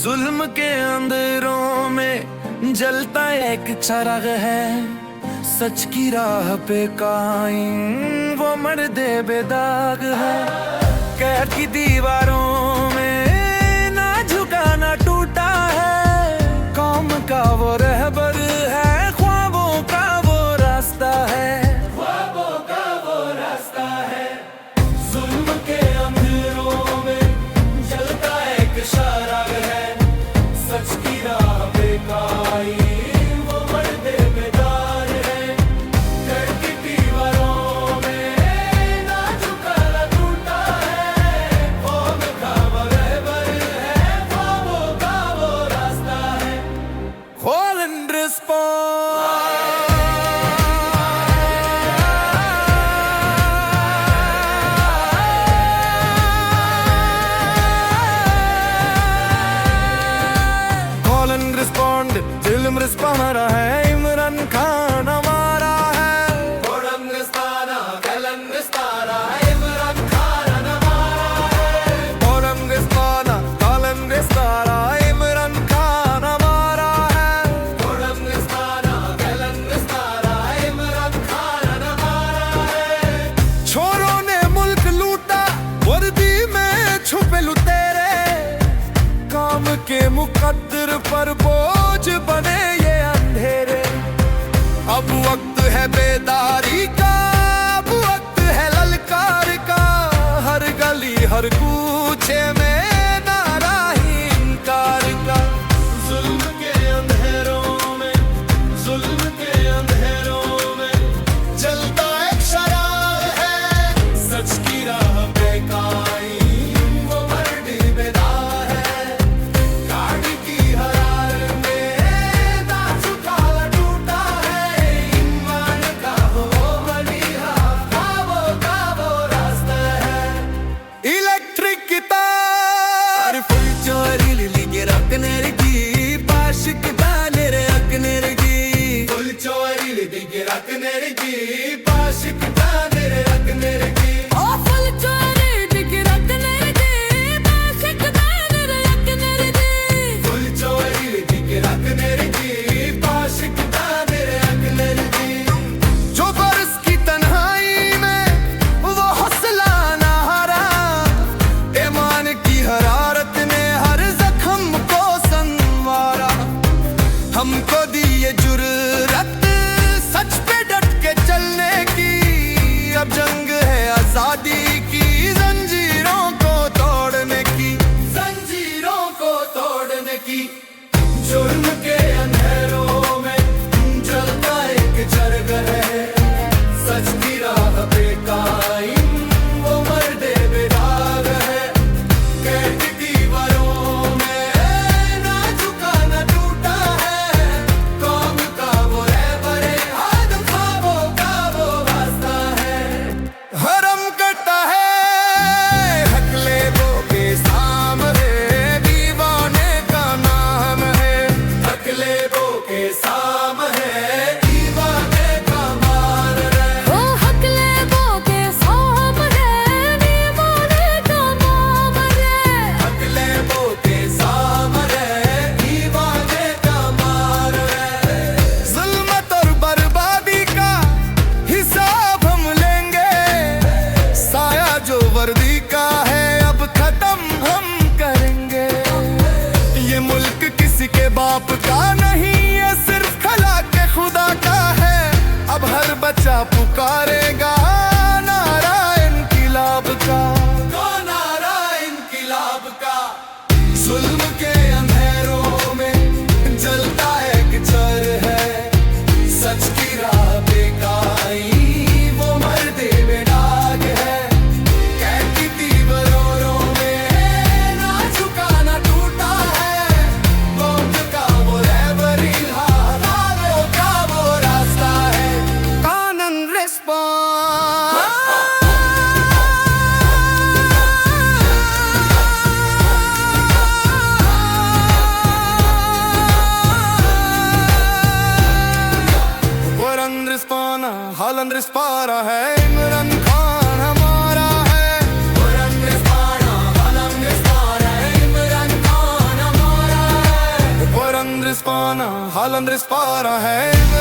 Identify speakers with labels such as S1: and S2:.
S1: जुल्म के अंधेरों में जलता एक चराग है, सच की राह पे कायम वो मर्दे बेदाग है। कैद की दीवारों में ना झुका ना टूटा है, कौम का वो रहबर है, ख्वाबों का वो रास्ता है, ख्वाबों का वो रास्ता है। जुल्म के अंधेरों में जलता एक चराग है, सच की राह पे कायम वो मर्दे बेदार है। घर की दीवारों में ना झुका ना टूटा है, कौम का वो रहबर है, ख्वाबों का वो रास्ता है। Call and respond। Respond film respond है, इमरान खान हमारा है। कोलंगिस्ताना कलंगिस्ताना इमरान खान हमारा है। कोलंगिस्ताना कलंगिस्ताना इमरान खान हमारा है। कोलंगिस्ताना कलंगिस्ताना इमरान खान हमारा है। छोरों ने मुल्क लूटा, वर्दी में छुपे लुटेरे, काम के मुकद्दर पर बोझ बने ये अंधेरे। अब वक्त है बेदारी का, अब वक्त है ललकार का, हर गली हर कूचे में नारा ही इनकार का। जुल्म के अंधेरों में, जुल्म के अंधेरों में जलता एक शराब है, सच की राह पे कायम वो मर्दे बेदार है। गाड़ी की हरारत में ना झुका ना टूटा है, ईमान का वो बलिया, का वो रास्ता है। इलेक्ट्रिक की तार फुल चोरी लिगे रखने की, पाशिक दाने रखने की, फुल चोरी लिगे रखने की, पाशिक दाने रखने की। ओ फुल चोरी लिगे रखने की, पाशिक दाने रखने की, फुल चोरी लिगे रखने की, पाशिक दाने रखने की। जो बरस की तन्हाई में वो हौसला ना हारा, ईमान की हरारत ने हर जख्म को संवारा। हमको दी ये जुर्रत सच पे डट के चलने की, अब जंग है आजादी की, जंजीरों को तोड़ने की, जंजीरों को तोड़ने की। जुर्म के अंधेरों में जलता एक चरग है, सच की राह पे कायम वो मर्दे बेदाग है। कैद की दीवारों में ना झुका ना टूटा है, कौम का वो रहबर है, आदम ख्वाबों का वो रास्ता है। हरम करता है हकले वो के सामने, दीवाने का नाम है, हकले वो के सामने, दीवाने का मान है।
S2: ओ हकले वो के सामने, दीवाने का नाम है।
S1: हकले वो के सामने, दीवाने का मान है। जुल्मत और बर्बादी का हिसाब हम लेंगे, साया जो वर्दी का है अब खत्म हम करेंगे। ये मुल्क किसी के बाप का नहीं, ये सिर्फ खला के खुदा का है। अब हर बच्चा पुकारेगा नारा इनकिलाब का, नारा इनकिलाब का। जुल्म के अंधेरों में जलता एक चर है, सच की राह पे कायम वो मर्दे बेदाग है। कैद की दीवारों में ना झुका ना टूटा है, कौम का वो रहबर ही, ख्वाबों का वो रास्ता है। कानन हालन रिस्पारा है इमरान खान हमारा है। हालन रिस्पारा है इमरान खान हमारा है। हालन रिस्पारा है।